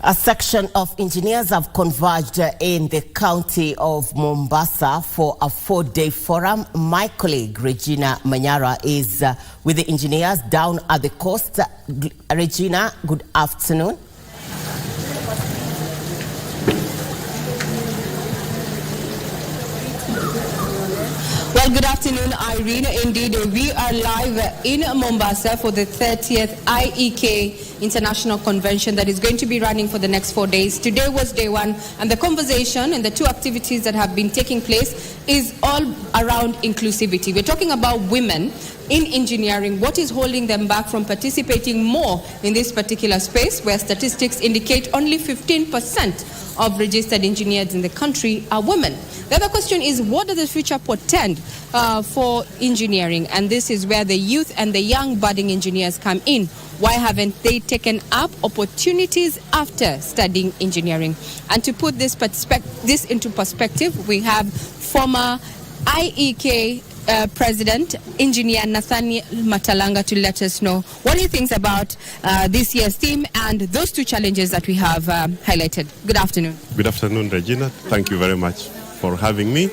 A section of engineers have converged in the county of Mombasa for a 4-day forum. My colleague Regina Manyara is with the engineers down at the coast. Regina, good afternoon. Well, good afternoon, Irene. Indeed, we are live in Mombasa for the 30th IEK International Convention that is going to be running for the next 4 days. Today was day one, and the conversation and the two activities that have been taking place is all around inclusivity. We're talking about women in engineering, what is holding them back from participating more in this particular space, where statistics indicate only 15% of registered engineers in the country are women. The other question is, what does the future portend for engineering? And this is where the youth and the young budding engineers come in. Why haven't they taken up opportunities after studying engineering? And to put this into perspective, we have former IEK President, Engineer Nathaniel Matalanga, to let us know what he thinks about this year's theme and those two challenges that we have highlighted. Good afternoon. Good afternoon, Regina. Thank you very much for having me.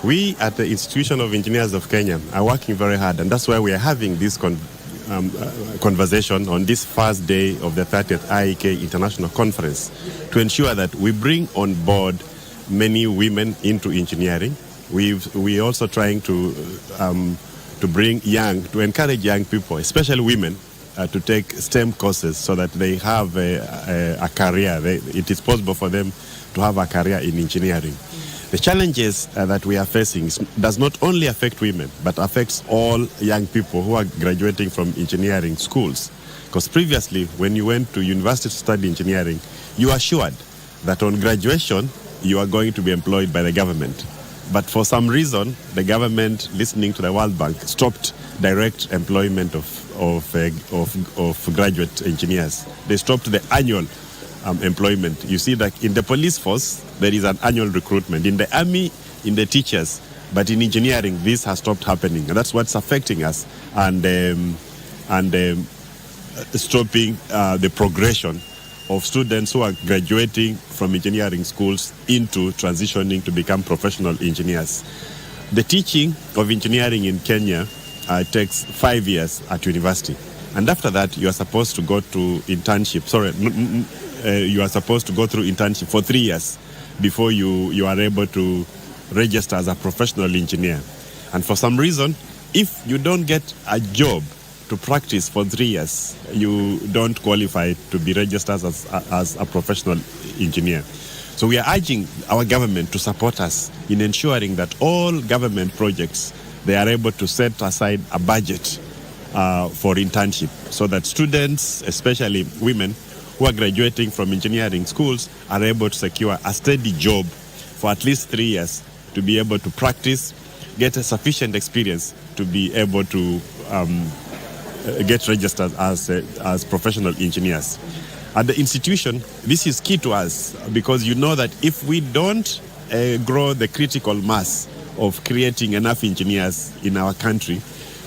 We at the Institution of Engineers of Kenya are working very hard, and that's why we are having this conversation on this first day of the 30th IEK International Conference to ensure that we bring on board many women into engineering. We're also trying to encourage young people, especially women, to take STEM courses so that they have a career. It is possible for them to have a career in engineering. The challenges that we are facing does not only affect women, but affects all young people who are graduating from engineering schools. Because previously, when you went to university to study engineering, you are assured that on graduation, you are going to be employed by the government. But for some reason, the government, listening to the World Bank, stopped direct employment of graduate engineers. They stopped the annual employment. You see that in the police force, there is an annual recruitment. In the army, in the teachers. But in engineering, this has stopped happening. And that's what's affecting us and stopping the progression of students who are graduating from engineering schools into transitioning to become professional engineers. The teaching of engineering in Kenya takes 5 years at university. And after that, you are supposed to go to internship. You are supposed to go through internship for 3 years before you are able to register as a professional engineer. And for some reason, if you don't get a job to practice for 3 years, you don't qualify to be registered as a professional engineer. So we are urging our government to support us in ensuring that all government projects, they are able to set aside a budget for internship so that students, especially women who are graduating from engineering schools, are able to secure a steady job for at least 3 years to be able to practice, get a sufficient experience to be able to get registered as professional engineers. At the institution, this is key to us because you know that if we don't grow the critical mass of creating enough engineers in our country,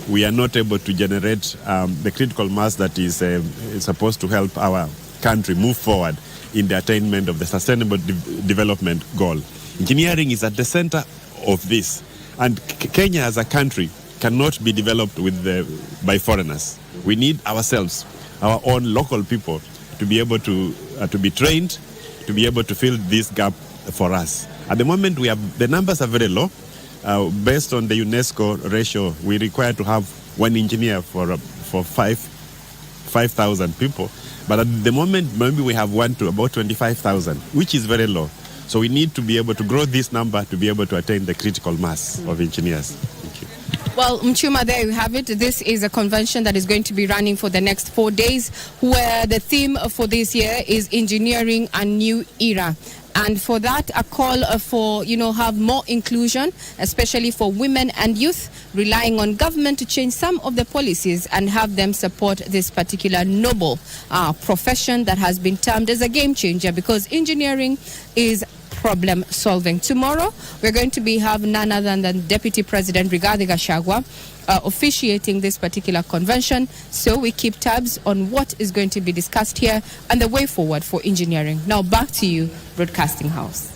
we are not able to generate the critical mass that is supposed to help our country move forward in the attainment of the Sustainable Development Goal. Engineering is at the center of this, and Kenya as a country cannot be developed by foreigners. We need ourselves, our own local people, to be able to be trained, to be able to fill this gap for us. At the moment, the numbers are very low. Based on the UNESCO ratio, we require to have one engineer for 5,000 people. But at the moment, maybe we have one to about 25,000, which is very low. So we need to be able to grow this number to be able to attain the critical mass of engineers. Thank you. Well, Mchuma, there you have it. This is a convention that is going to be running for the next 4 days, where the theme for this year is Engineering a New Era. And for that, a call for, have more inclusion, especially for women and youth, relying on government to change some of the policies and have them support this particular noble profession that has been termed as a game changer, because engineering is problem solving. Tomorrow, we're going to have none other than Deputy President Rigathi Gachagua officiating this particular convention. So we keep tabs on what is going to be discussed here and the way forward for engineering. Now back to you, Broadcasting House.